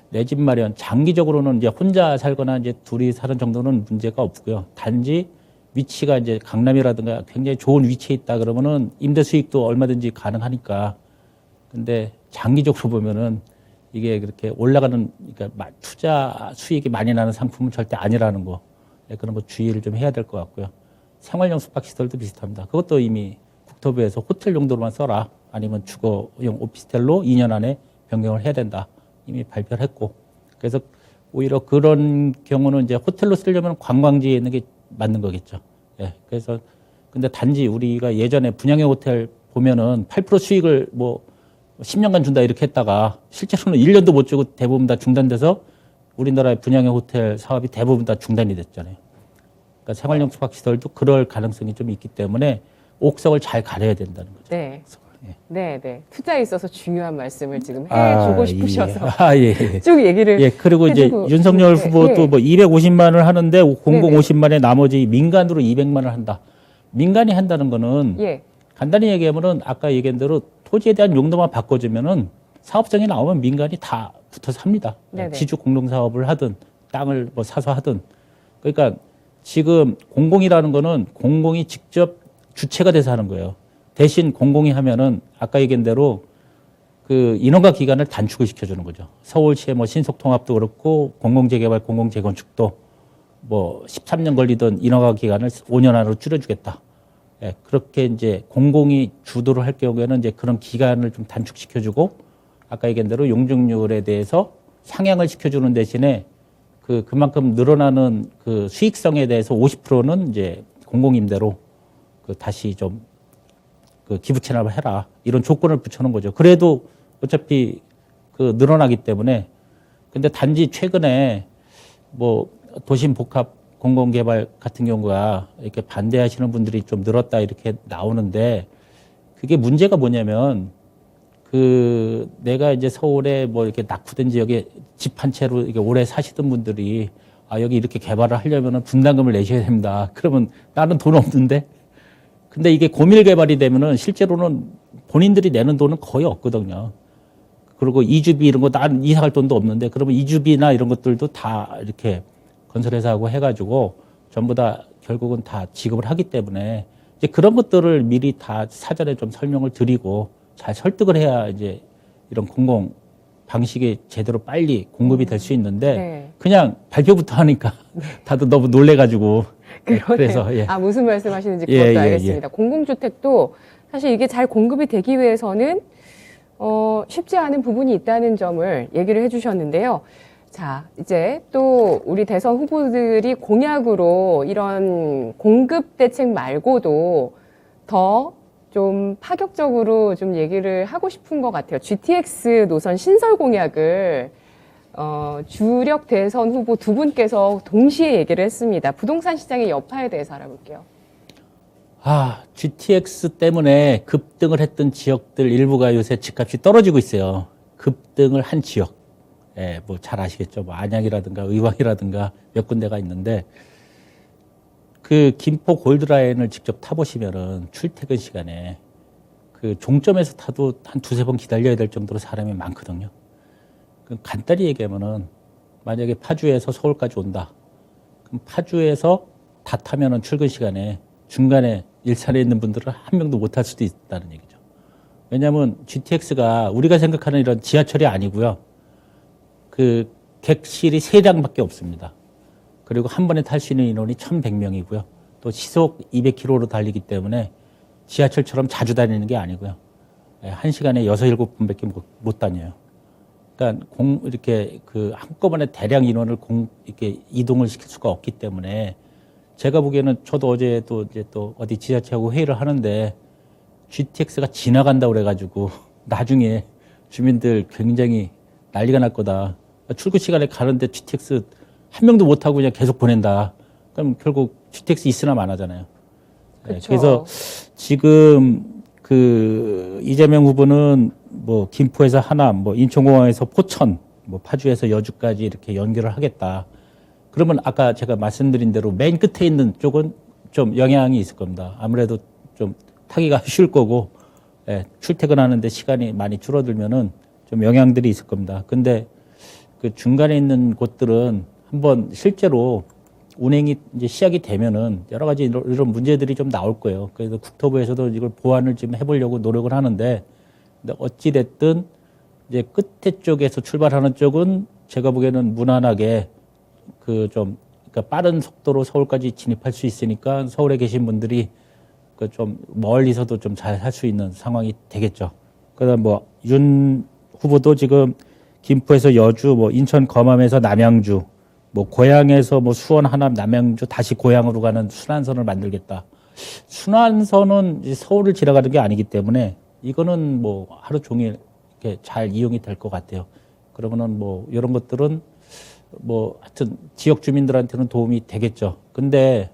내 집 마련 장기적으로는 이제 혼자 살거나 이제 둘이 사는 정도는 문제가 없고요. 단지 위치가 이제 강남이라든가 굉장히 좋은 위치에 있다 그러면은 임대 수익도 얼마든지 가능하니까. 근데 장기적으로 보면은 이게 그렇게 올라가는 그러니까 투자 수익이 많이 나는 상품은 절대 아니라는 거. 그런 거 주의를 좀 해야 될 것 같고요. 생활용 숙박시설도 비슷합니다. 그것도 이미 국토부에서 호텔 용도로만 써라. 아니면 주거용 오피스텔로 2년 안에 변경을 해야 된다. 이미 발표를 했고. 그래서 오히려 그런 경우는 이제 호텔로 쓰려면 관광지에 있는 게 맞는 거겠죠. 그래서 근데 단지 우리가 예전에 분양형 호텔 보면은 8% 수익을 뭐 10년간 준다 이렇게 했다가 실제로는 1년도 못 주고 대부분 다 중단돼서 우리나라의 분양형 호텔 사업이 대부분 다 중단이 됐잖아요. 그러니까 생활용 숙박시설도 그럴 가능성이 좀 있기 때문에 옥석을 잘 가려야 된다는 거죠. 네. 예. 네. 투자에 있어서 중요한 말씀을 지금 해주고 싶으셔서 예. 쭉 얘기를. 그리고 이제 윤석열 후보도 뭐 250만 원을 하는데 공공 50만에 나머지 민간으로 200만 원을 한다. 민간이 한다는 거는 간단히 얘기하면은 아까 얘기한 대로 토지에 대한 용도만 바꿔주면은 사업성이 나오면 민간이 다 붙어서 합니다. 지주 공동 사업을 하든 땅을 뭐 사서 하든. 그러니까 지금 공공이라는 거는 공공이 직접 주체가 돼서 하는 거예요. 대신 공공이 하면은 아까 얘기한 대로 그 인허가 기간을 단축을 시켜주는 거죠. 서울시의 뭐 신속통합도 그렇고 공공재개발, 공공재건축도 뭐 13년 걸리던 인허가 기간을 5년 안으로 줄여주겠다. 그렇게 이제 공공이 주도를 할 경우에는 이제 그런 기간을 좀 단축시켜주고 아까 얘기한 대로 용적률에 대해서 상향을 시켜주는 대신에 그만큼 늘어나는 그 수익성에 대해서 50%는 이제 공공임대로 다시 좀 기부 체납을 해라. 이런 조건을 붙여놓은 거죠. 그래도 어차피 늘어나기 때문에. 근데 단지 최근에 뭐 도심 복합 공공개발 같은 경우가 이렇게 반대하시는 분들이 좀 늘었다 이렇게 나오는데 그게 문제가 뭐냐면 내가 이제 서울에 뭐 이렇게 낙후된 지역에 집 한 채로 이렇게 오래 사시던 분들이 여기 이렇게 개발을 하려면은 분담금을 내셔야 됩니다. 그러면 나는 돈 없는데 근데 이게 고밀 개발이 되면은 실제로는 본인들이 내는 돈은 거의 없거든요. 그리고 이주비 이런 거 난 이사 갈 돈도 없는데 그러면 이주비나 이런 것들도 다 이렇게 건설회사하고 해가지고 전부 다 결국은 다 지급을 하기 때문에 이제 그런 것들을 미리 다 사전에 좀 설명을 드리고 잘 설득을 해야 이제 이런 공공 방식이 제대로 빨리 공급이 될 수 있는데 그냥 발표부터 하니까 다들 너무 놀래가지고 그래서 무슨 말씀하시는지 그것도 알겠습니다. 공공주택도 사실 이게 잘 공급이 되기 위해서는 쉽지 않은 부분이 있다는 점을 얘기를 해주셨는데요. 자, 이제 또 우리 대선 후보들이 공약으로 이런 공급 대책 말고도 더 좀 파격적으로 좀 얘기를 하고 싶은 것 같아요. GTX 노선 신설 공약을 주력 대선 후보 두 분께서 동시에 얘기를 했습니다. 부동산 시장의 여파에 대해서 알아볼게요. GTX 때문에 급등을 했던 지역들 일부가 요새 집값이 떨어지고 있어요. 급등을 한 지역, 예, 뭐 잘 아시겠죠. 뭐 안양이라든가 의왕이라든가 몇 군데가 있는데 그 김포 골드라인을 직접 타보시면은 출퇴근 시간에 그 종점에서 타도 한 두세 번 기다려야 될 정도로 사람이 많거든요. 그럼 간단히 얘기하면은 만약에 파주에서 서울까지 온다. 그럼 파주에서 다 타면은 출근 시간에 중간에 일산에 있는 분들은 한 명도 못 탈 수도 있다는 얘기죠. 왜냐하면 GTX가 우리가 생각하는 이런 지하철이 아니고요. 그 객실이 3장밖에 없습니다. 그리고 한 번에 탈 수 있는 인원이 1,100명이고요. 또 시속 200km로 달리기 때문에 지하철처럼 자주 다니는 게 아니고요. 한 시간에 6, 7분밖에 못 다녀요. 그러니까 이렇게 그 한꺼번에 대량 인원을 이렇게 이동을 시킬 수가 없기 때문에 제가 보기에는 저도 어제 또 어디 지자체하고 회의를 하는데 GTX가 지나간다고 그래가지고 나중에 주민들 굉장히 난리가 날 거다. 출근 시간에 가는데 GTX 한 명도 못 타고 그냥 계속 보낸다. 그럼 결국 GTX 있으나 마나잖아요. 네, 그래서 지금 그 이재명 후보는 뭐 김포에서 하남, 뭐 인천공항에서 포천, 뭐 파주에서 여주까지 이렇게 연결을 하겠다. 그러면 아까 제가 말씀드린 대로 맨 끝에 있는 쪽은 좀 영향이 있을 겁니다. 아무래도 좀 타기가 쉬울 거고, 예, 출퇴근하는데 시간이 많이 줄어들면은 좀 영향들이 있을 겁니다. 근데 그 중간에 있는 곳들은 한번 실제로 운행이 이제 시작이 되면은 여러 가지 이런 문제들이 좀 나올 거예요. 그래서 국토부에서도 이걸 보완을 지금 해보려고 노력을 하는데, 근데 어찌됐든 이제 끝에 쪽에서 출발하는 쪽은 제가 보기에는 무난하게 그러니까 빠른 속도로 서울까지 진입할 수 있으니까 서울에 계신 분들이 그 좀 멀리서도 좀 잘 할 수 있는 상황이 되겠죠. 그다음 뭐 윤 후보도 지금 김포에서 여주, 뭐 인천 검암에서 남양주, 뭐 고향에서 뭐 수원, 하남, 남양주 다시 고향으로 가는 순환선을 만들겠다. 순환선은 이제 서울을 지나가는 게 아니기 때문에 이거는 뭐 하루 종일 이렇게 잘 이용이 될 것 같아요. 그러면은 뭐 이런 것들은 뭐 하여튼 지역 주민들한테는 도움이 되겠죠. 근데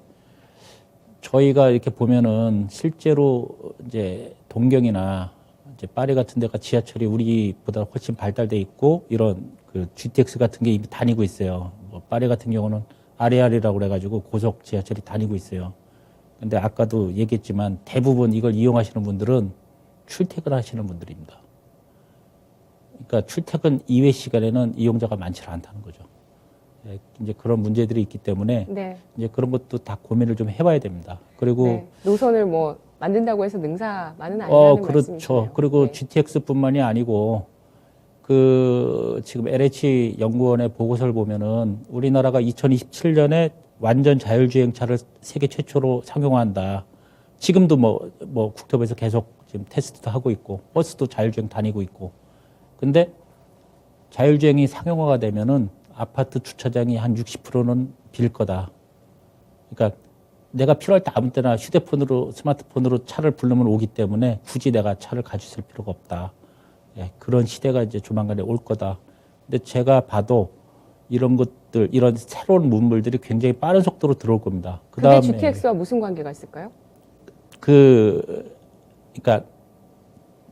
저희가 이렇게 보면은 실제로 이제 동경이나 이제 파리 같은 데가 지하철이 우리보다 훨씬 발달돼 있고 이런 그 GTX 같은 게 이미 다니고 있어요. 뭐 파리 같은 경우는 RER이라고 그래가지고 고속 지하철이 다니고 있어요. 근데 아까도 얘기했지만 대부분 이걸 이용하시는 분들은 출퇴근하시는 분들입니다. 그러니까 출퇴근 이외 시간에는 이용자가 많지 않다는 거죠. 네, 이제 그런 문제들이 있기 때문에 네. 이제 그런 것도 다 고민을 좀 해봐야 됩니다. 그리고 네. 노선을 뭐 만든다고 해서 능사만은 아니라는 그렇죠. 말씀이시네요. 그리고 네. GTX뿐만이 아니고 그 지금 LH 연구원의 보고서를 보면은 우리나라가 2027년에 완전 자율주행차를 세계 최초로 상용화한다. 지금도 뭐 국토부에서 계속 지금 테스트도 하고 있고 버스도 자율주행 다니고 있고. 근데 자율주행이 상용화가 되면은 아파트 주차장이 한 60%는 빌 거다. 그러니까 내가 필요할 때 아무 때나 휴대폰으로 스마트폰으로 차를 부르면 오기 때문에 굳이 내가 차를 가지고 있을 필요가 없다. 예, 그런 시대가 이제 조만간에 올 거다. 근데 제가 봐도 이런 것들, 이런 새로운 문물들이 굉장히 빠른 속도로 들어올 겁니다. 그게 GTX와 무슨 관계가 있을까요? 그러니까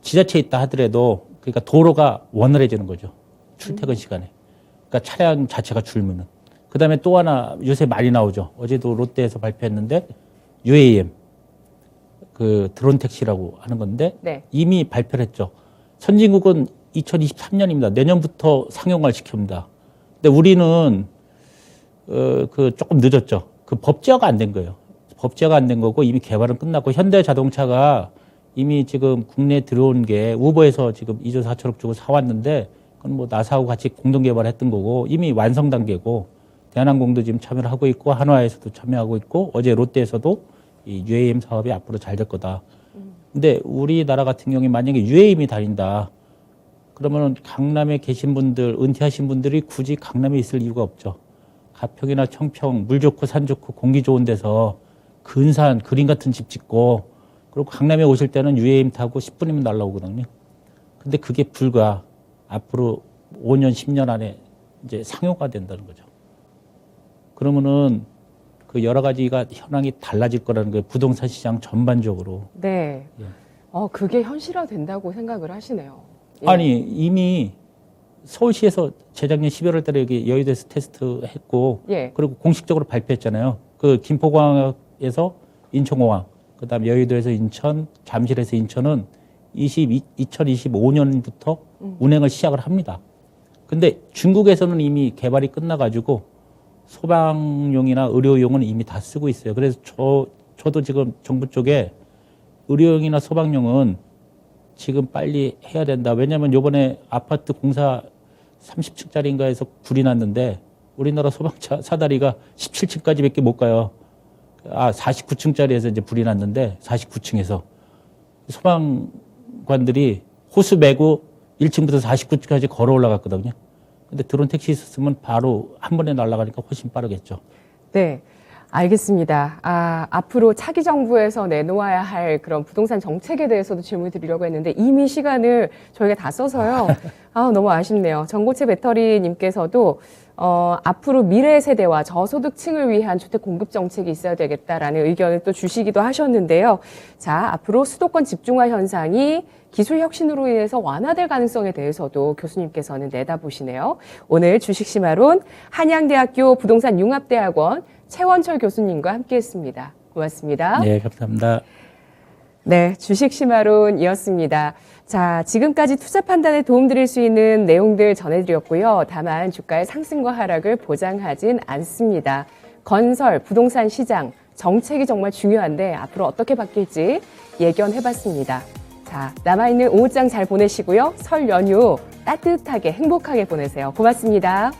지자체에 있다 하더라도 그러니까 도로가 원활해지는 거죠. 출퇴근 시간에. 그러니까 차량 자체가 줄면은. 그 다음에 또 하나 요새 많이 나오죠. 어제도 롯데에서 발표했는데 UAM 그 드론 택시라고 하는 건데 네. 이미 발표를 했죠. 선진국은 2023년입니다. 내년부터 상용화를 시킵니다. 근데 우리는 그 조금 늦었죠. 그 법제화가 안 된 거예요. 법제화가 안 된 거고 이미 개발은 끝났고 현대자동차가 이미 지금 국내에 들어온 게 우버에서 지금 2조 4천억 주고 사왔는데 그건 뭐 나사하고 같이 공동 개발했던 거고 이미 완성 단계고 대한항공도 지금 참여를 하고 있고 한화에서도 참여하고 있고 어제 롯데에서도 이 UAM 사업이 앞으로 잘 될 거다. 근데 우리나라 같은 경우에 만약에 UAM이 다닌다. 그러면은 강남에 계신 분들, 은퇴하신 분들이 굳이 강남에 있을 이유가 없죠. 가평이나 청평, 물 좋고 산 좋고 공기 좋은 데서 근사한 그림 같은 집 짓고 그리고 강남에 오실 때는 UAM 타고 10분이면 날라오거든요. 근데 그게 불과 앞으로 5년, 10년 안에 이제 상용화 된다는 거죠. 그러면은 그 여러 가지가 현황이 달라질 거라는 거예요. 부동산 시장 전반적으로. 네. 예. 그게 현실화 된다고 생각을 하시네요. 예. 아니, 이미 서울시에서 재작년 11월 달에 여기 여의도에서 테스트 했고, 예. 그리고 공식적으로 발표했잖아요. 그 김포공항에서 인천공항, 그 다음에 여의도에서 인천, 잠실에서 인천은 2025년부터 운행을 시작을 합니다. 근데 중국에서는 이미 개발이 끝나가지고 소방용이나 의료용은 이미 다 쓰고 있어요. 그래서 저도 지금 정부 쪽에 의료용이나 소방용은 지금 빨리 해야 된다. 왜냐하면 요번에 아파트 공사 30층짜리인가에서 불이 났는데 우리나라 소방차 사다리가 17층까지밖에 못 가요. 49층짜리에서 이제 불이 났는데 49층에서 소방관들이 호수 메고 1층부터 49층까지 걸어 올라갔거든요. 근데 드론 택시 있었으면 바로 한 번에 날아가니까 훨씬 빠르겠죠. 네. 알겠습니다. 앞으로 차기 정부에서 내놓아야 할 그런 부동산 정책에 대해서도 질문 드리려고 했는데 이미 시간을 저희가 다 써서요. 너무 아쉽네요. 전고체 배터리님께서도 앞으로 미래 세대와 저소득층을 위한 주택 공급 정책이 있어야 되겠다라는 의견을 또 주시기도 하셨는데요. 자, 앞으로 수도권 집중화 현상이 기술 혁신으로 인해서 완화될 가능성에 대해서도 교수님께서는 내다보시네요. 오늘 주식심화론 한양대학교 부동산 융합대학원 최원철 교수님과 함께했습니다. 고맙습니다. 네, 감사합니다. 네, 주식심화론이었습니다. 자, 지금까지 투자 판단에 도움드릴 수 있는 내용들 전해드렸고요. 다만 주가의 상승과 하락을 보장하진 않습니다. 건설, 부동산 시장, 정책이 정말 중요한데 앞으로 어떻게 바뀔지 예견해봤습니다. 자, 남아있는 오후장 잘 보내시고요. 설 연휴 따뜻하게 행복하게 보내세요. 고맙습니다.